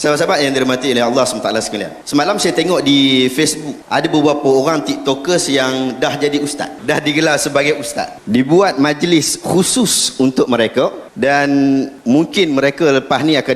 Sahabat-sahabat yang dirahmati oleh Allah SWT sekalian, semalam saya tengok di Facebook ada beberapa orang tiktokers yang dah jadi ustaz, dah digelar sebagai ustaz. Dibuat majlis khusus untuk mereka, dan mungkin mereka lepas ni akan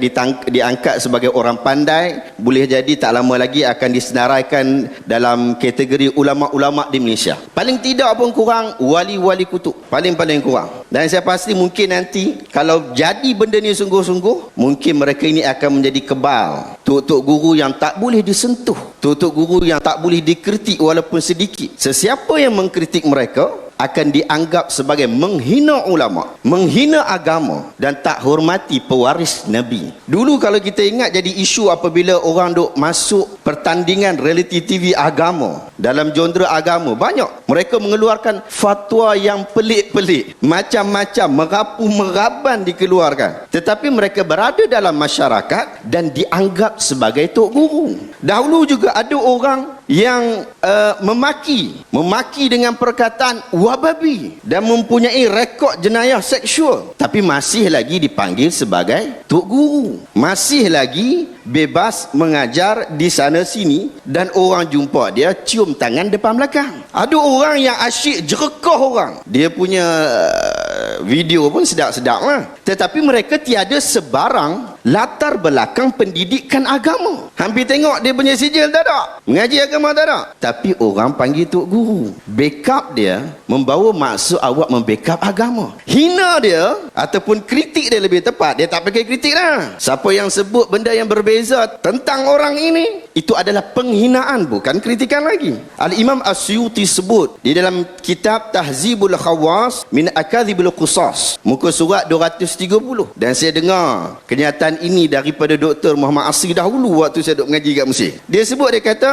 diangkat sebagai orang pandai. Boleh jadi tak lama lagi akan disenaraikan dalam kategori ulama-ulama di Malaysia. Paling tidak pun kurang wali-wali kutub, paling-paling kurang. Dan saya pasti mungkin nanti kalau jadi benda ni sungguh-sungguh, mungkin mereka ini akan menjadi kebal, tok-tok guru yang tak boleh disentuh, tok-tok guru yang tak boleh dikritik walaupun sedikit. Sesiapa yang mengkritik mereka akan dianggap sebagai menghina ulama, menghina agama, dan tak hormati pewaris Nabi. Dulu kalau kita ingat jadi isu apabila orang duk masuk pertandingan reality TV agama, dalam genre agama, banyak mereka mengeluarkan fatwa yang pelik-pelik, macam-macam, merapu-meraban dikeluarkan. Tetapi mereka berada dalam masyarakat dan dianggap sebagai tok guru. Dahulu juga ada orang yang memaki dengan perkataan wababi dan mempunyai rekod jenayah seksual, tapi masih lagi dipanggil sebagai tok guru, masih lagi bebas mengajar di sana sini, dan orang jumpa dia cium tangan depan belakang. Ada orang yang asyik jerekah orang, dia punya video pun sedap-sedap lah, tetapi mereka tiada sebarang latar belakang pendidikan agama. Hampir tengok dia punya sijil tak ada, mengaji agama tak ada, tapi orang panggil tok guru. Backup dia membawa maksud awak membackup agama. Hina dia ataupun kritik dia, lebih tepat, dia tak pakai kritik lah. Siapa yang sebut benda yang berbeza tentang orang ini, itu adalah penghinaan, bukan kritikan lagi. Al-Imam As-Suyuti sebut di dalam kitab Tahzibul Khawas min Akadhibil Qusas, muka surat 230. Dan saya dengar kenyataan ini daripada Dr. Muhammad Asri dahulu waktu saya duduk mengaji kat Mesir. Dia sebut, dia kata,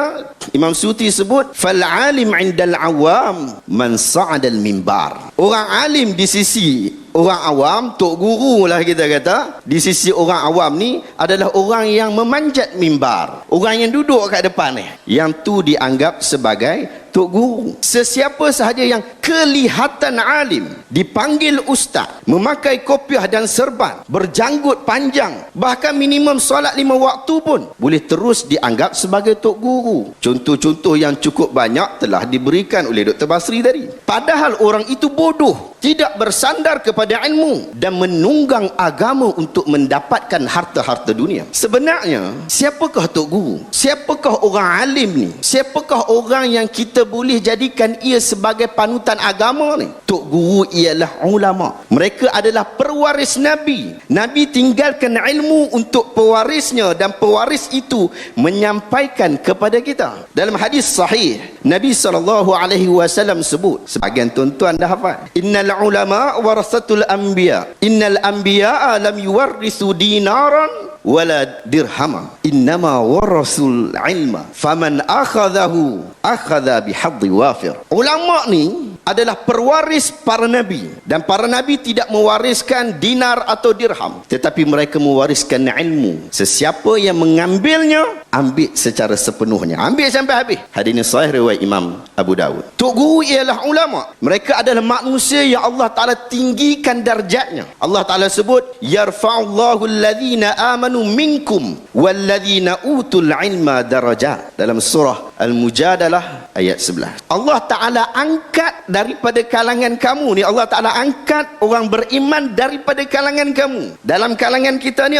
Imam Suyuti sebut, fal alim indal awam man sa'adal mimbar. Orang alim di sisi orang awam, tok guru lah kita kata, di sisi orang awam ni adalah orang yang memanjat mimbar, orang yang duduk kat depan ni, yang tu dianggap sebagai tok guru. Sesiapa sahaja yang kelihatan alim, dipanggil ustaz, memakai kopiah dan serban, berjanggut panjang, bahkan minimum solat 5 waktu pun, boleh terus dianggap sebagai tok guru. Contoh-contoh yang cukup banyak telah diberikan oleh Dr. Basri tadi. Padahal orang itu bodoh, tidak bersandar kepada ilmu, dan menunggang agama untuk mendapatkan harta-harta dunia. Sebenarnya, siapakah tok guru? Siapakah orang alim ni? Siapakah orang yang kita boleh jadikan ia sebagai panutan agama ni? Tok guru ialah ulama. Mereka adalah pewaris Nabi. Nabi tinggalkan ilmu untuk pewarisnya, dan pewaris itu menyampaikan kepada kita. Dalam hadis sahih, Nabi SAW sebut, sebagian tuan-tuan dah hafal, innal ulama warasatul anbiya, innal anbiya lam yuwarrisu dinaran wala dirhama, innama warasul ilma, faman akhadahu akhadha bihadhi wafir. Ulama ni adalah pewaris para nabi, dan para nabi tidak mewariskan dinar atau dirham, tetapi mereka mewariskan ilmu. Sesiapa yang mengambilnya, ambil secara sepenuhnya, ambil sampai habis. Hadis ini sahih riwayat Imam Abu Dawud. Tok guru ialah ulama. Mereka adalah manusia yang Allah Ta'ala tinggikan darjatnya. Allah Ta'ala sebut, yarfa'ullahu alladhina amanu minkum walladhina utul ilma darajat, dalam surah Al-Mujadalah ayat 11. Allah Ta'ala angkat daripada kalangan kamu ni, Allah Ta'ala angkat orang beriman daripada kalangan kamu. Dalam kalangan kita ni,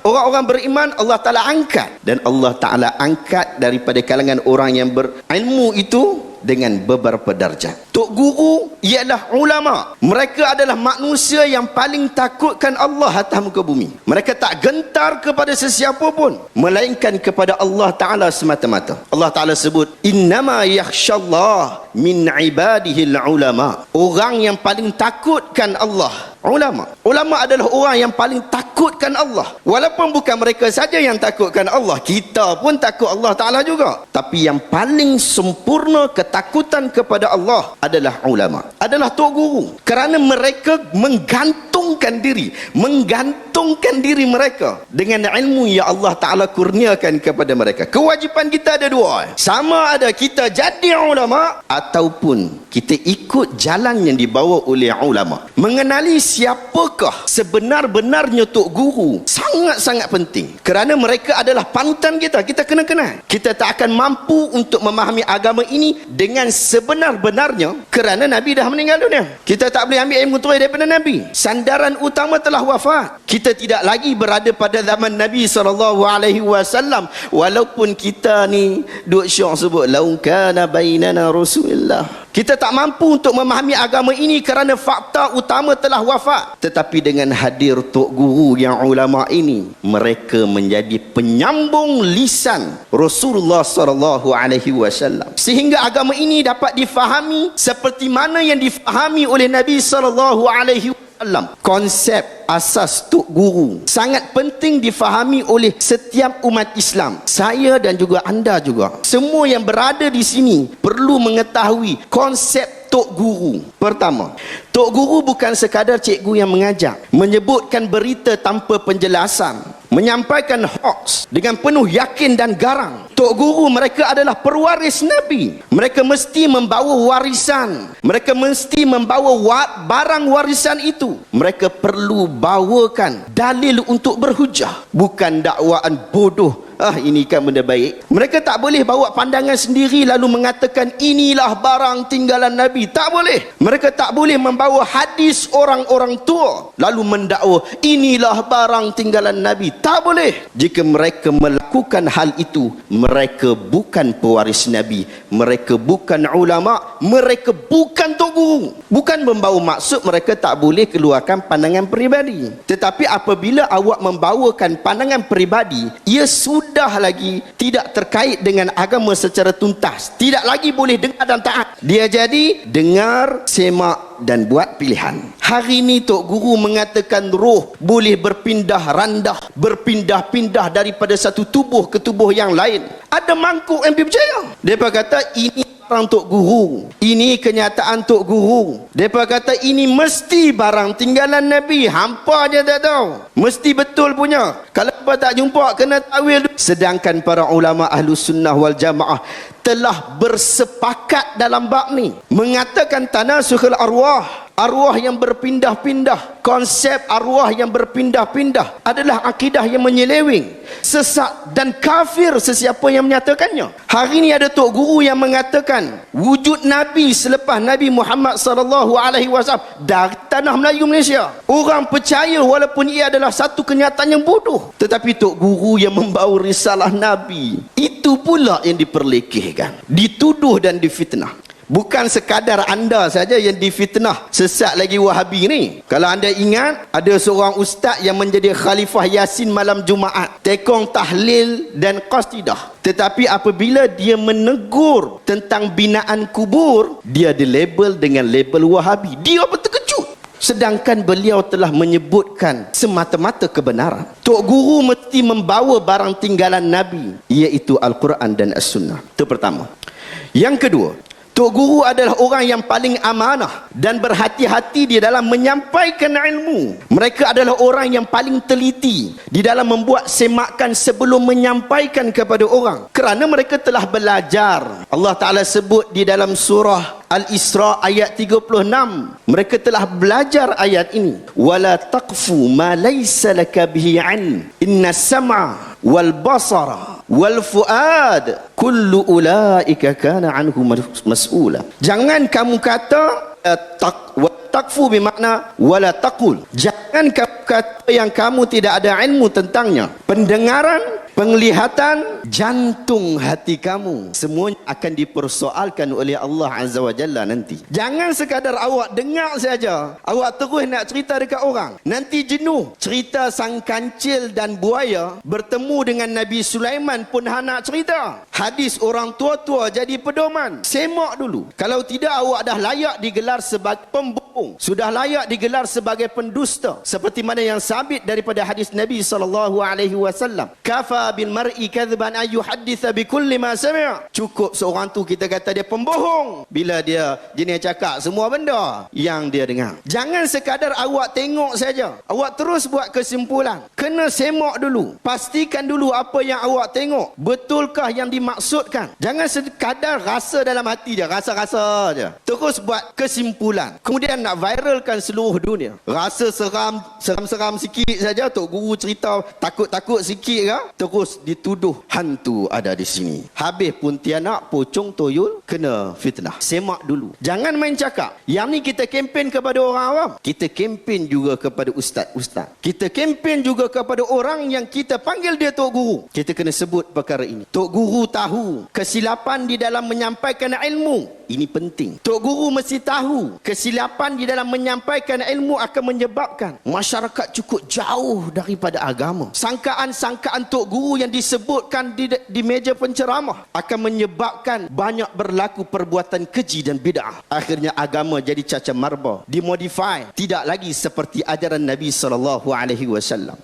orang-orang beriman Allah Ta'ala angkat, dan Allah Ta'ala angkat daripada kalangan orang yang berilmu itu dengan beberapa darjat. Tok guru ialah ulama. Mereka adalah manusia yang paling takutkan Allah atas muka bumi. Mereka tak gentar kepada sesiapa pun, melainkan kepada Allah Ta'ala semata-mata. Allah Ta'ala sebut, innama yakhshallah min ibadihil ulama. Orang yang paling takutkan Allah, ulama. Ulama adalah orang yang paling takutkan Allah. Walaupun bukan mereka saja yang takutkan Allah, kita pun takut Allah Ta'ala juga. Tapi yang paling sempurna ketakutan kepada Allah adalah ulama, adalah tok guru. Kerana mereka menggantungkan diri mereka dengan ilmu yang Allah Ta'ala kurniakan kepada mereka. Kewajipan kita ada dua. Sama ada kita jadi ulama, ataupun kita ikut jalan yang dibawa oleh ulama. Mengenali siapakah sebenar-benarnya tok guru sangat-sangat penting, kerana mereka adalah panutan kita. Kita kena kenal. Kita tak akan mampu untuk memahami agama ini dengan sebenar-benarnya kerana Nabi dah meninggal dunia. Kita tak boleh ambil ilmu terus daripada Nabi. Sandaran utama telah wafat. Kita tidak lagi berada pada zaman Nabi SAW. Walaupun kita ni duk syok sebut lau kana bainana Rasulullah. Kita tak mampu untuk memahami agama ini kerana fakta utama telah wafat. Tetapi dengan hadir tok guru yang ulama ini, mereka menjadi penyambung lisan Rasulullah SAW, sehingga agama ini dapat difahami seperti mana yang difahami oleh Nabi SAW. Konsep asas tok guru sangat penting difahami oleh setiap umat Islam. Saya dan juga anda juga, semua yang berada di sini perlu mengetahui konsep tok guru. Pertama, tok guru bukan sekadar cikgu yang mengajar, menyebutkan berita tanpa penjelasan, menyampaikan hoax dengan penuh yakin dan garang. Tok guru mereka adalah pewaris Nabi. Mereka mesti membawa warisan. Mereka mesti membawa barang warisan itu. Mereka perlu bawakan dalil untuk berhujah, bukan dakwaan bodoh. Ini kan benda baik. Mereka tak boleh bawa pandangan sendiri lalu mengatakan inilah barang tinggalan Nabi. Tak boleh. Mereka tak boleh membawa hadis orang-orang tua lalu mendakwa inilah barang tinggalan Nabi. Tak boleh. Jika mereka melakukan hal itu, mereka bukan pewaris Nabi. Mereka bukan ulama. Mereka bukan tok guru. Bukan membawa maksud mereka tak boleh keluarkan pandangan peribadi. Tetapi apabila awak membawakan pandangan peribadi, ia sudah lagi tidak terkait dengan agama secara tuntas. Tidak lagi boleh dengar dan taat. Dia jadi dengar, semak dan buat pilihan. Hari ini tok guru mengatakan roh boleh berpindah randah, berpindah-pindah daripada satu tubuh ke tubuh yang lain. Ada mangkuk yang percaya. Mereka kata ini barang tok guru, ini kenyataan tok guru. Mereka kata ini mesti barang tinggalan Nabi. Hampa je tak tahu, mesti betul punya. Kalau apa tak jumpa kena takwil. Sedangkan para ulama Ahlus Sunnah wal Jamaah telah bersepakat dalam bab ni, mengatakan tanasukhul arwah, arwah yang berpindah-pindah, konsep arwah yang berpindah-pindah adalah akidah yang menyeleweng, sesat dan kafir sesiapa yang menyatakannya. Hari ini ada tok guru yang mengatakan wujud Nabi selepas Nabi Muhammad SAW dari tanah Melayu Malaysia. Orang percaya walaupun ia adalah satu kenyataan yang bodoh. Tetapi tok guru yang membawa risalah Nabi, itu pula yang diperlekehkan, dituduh dan difitnah. Bukan sekadar anda saja yang difitnah sesat lagi Wahabi ni. Kalau anda ingat, ada seorang ustaz yang menjadi khalifah Yasin malam Jumaat, tekong tahlil dan qasidah. Tetapi apabila dia menegur tentang binaan kubur, dia dilabel dengan label Wahabi. Dia pun terkejut. Sedangkan beliau telah menyebutkan semata-mata kebenaran. Tok guru mesti membawa barang tinggalan Nabi, iaitu Al-Quran dan As-Sunnah. Itu pertama. Yang kedua, tok guru adalah orang yang paling amanah dan berhati-hati di dalam menyampaikan ilmu. Mereka adalah orang yang paling teliti di dalam membuat semakan sebelum menyampaikan kepada orang, kerana mereka telah belajar. Allah Ta'ala sebut di dalam surah Al-Isra ayat 36, mereka telah belajar ayat ini. Wala taqfu ma laysa laka bihi 'ilm inna sam'a wal basara wal fuad kullu ulaika kana anhu mas'ula. Jangan kamu kata takfu bermakna wala taqul. Jangan kamu kata yang kamu tidak ada ilmu tentangnya. Pendengaran, penglihatan, jantung hati kamu, semuanya akan dipersoalkan oleh Allah Azza wa Jalla nanti. Jangan sekadar awak dengar saja, awak terus nak cerita dekat orang. Nanti jenuh. Cerita sang kancil dan buaya bertemu dengan Nabi Sulaiman pun nak cerita. Hadis orang tua-tua jadi pedoman. Semak dulu. Kalau tidak, awak dah layak digelar sebagai pembohong, sudah layak digelar sebagai pendusta, seperti mana yang sabit daripada hadis Nabi SAW. Kafa kafa bil mar'i kadhban ay yuhadditha bi kulli ma sami'. Cukup seorang tu kita kata dia pembohong bila dia jenis cakap semua benda yang dia dengar. Jangan sekadar awak tengok saja, awak terus buat kesimpulan. Kena semak dulu, pastikan dulu apa yang awak tengok betulkah yang dimaksudkan. Jangan sekadar rasa dalam hati je, rasa-rasa je, terus buat kesimpulan, kemudian nak viralkan seluruh dunia. Rasa seram sikit saja, tok guru cerita takut-takut sikit ke, terus dituduh hantu ada di sini. Habis Pontianak, pocong, toyol kena fitnah. Semak dulu, jangan main cakap. Yang ni kita kempen kepada orang awam, kita kempen juga kepada ustaz-ustaz, kita kempen juga kepada orang yang kita panggil dia tok guru. Kita kena sebut perkara ini. Tok guru tahu kesilapan di dalam menyampaikan ilmu, ini penting. Tok guru mesti tahu kesilapan di dalam menyampaikan ilmu akan menyebabkan masyarakat cukup jauh daripada agama. Sangkaan-sangkaan tok guru yang disebutkan di meja penceramah akan menyebabkan banyak berlaku perbuatan keji dan bid'ah. Akhirnya agama jadi cacat marba, dimodifai, tidak lagi seperti ajaran Nabi SAW.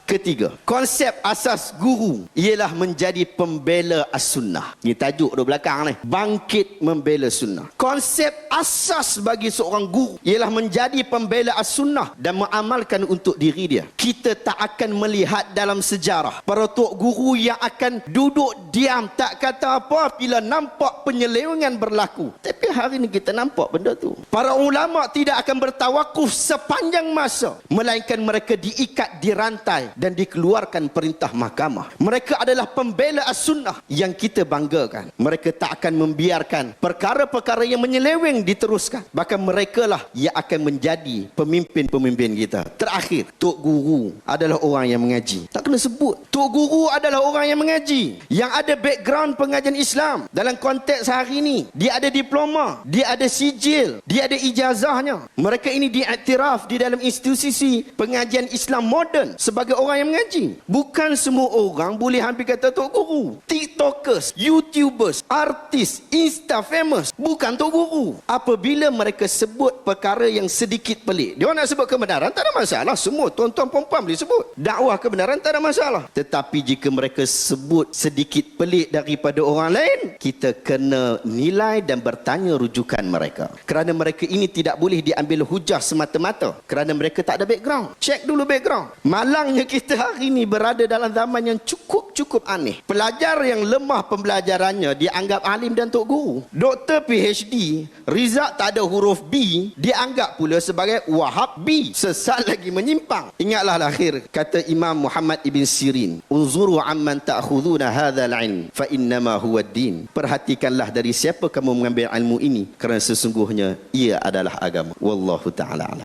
Ketiga, konsep asas guru ialah menjadi pembela as-sunnah. Ini tajuk di belakang ni, bangkit membela sunnah. Konsep asas bagi seorang guru ialah menjadi pembela as-sunnah dan mengamalkan untuk diri dia. Kita tak akan melihat dalam sejarah para tok guru yang akan duduk diam tak kata apa bila nampak penyelewengan berlaku. Tapi hari ni kita nampak benda tu. Para ulama tidak akan bertawakuf sepanjang masa, melainkan mereka diikat, dirantai dan dikeluarkan perintah mahkamah. Mereka adalah pembela as-sunnah yang kita banggakan. Mereka tak akan membiarkan perkara-perkara yang menyeleweng diteruskan. Bahkan mereka lah yang akan menjadi pemimpin-pemimpin kita. Terakhir, tok guru adalah orang yang mengaji. Tak kena sebut. Tok guru adalah orang yang mengaji, yang ada background pengajian Islam. Dalam konteks hari ini, dia ada diploma, dia ada sijil, dia ada ijazahnya. Mereka ini diiktiraf di dalam institusi pengajian Islam moden sebagai orang yang mengaji. Bukan semua orang boleh hampir kata tok guru. TikTokers, YouTubers, artis, Insta famous bukan tok guru. Apabila mereka sebut perkara yang sedikit pelik, dia nak sebut kebenaran, tak ada masalah. Semua tuan-tuan perempuan boleh sebut. Dakwah kebenaran tak ada masalah. Tetapi jika mereka sebut sedikit pelik daripada orang lain, kita kena nilai dan bertanya rujukan mereka. Kerana mereka ini tidak boleh diambil hujah semata-mata, kerana mereka tak ada background. Cek dulu background. Malangnya kita hari ini berada dalam zaman yang cukup aneh. Pelajar yang lemah pembelajarannya dianggap alim dan tok guru. Doktor PhD, result tak ada huruf B, dianggap pula sebagai Wahabi. Sesat lagi, menyimpang. Ingatlah lahir kata Imam Muhammad ibn Sirin, unzuru amman ta'khuduna hadzal ilm fa innama huwa ad-din. Perhatikanlah dari siapa kamu mengambil ilmu ini, kerana sesungguhnya ia adalah agama. Wallahu ta'ala a'lam.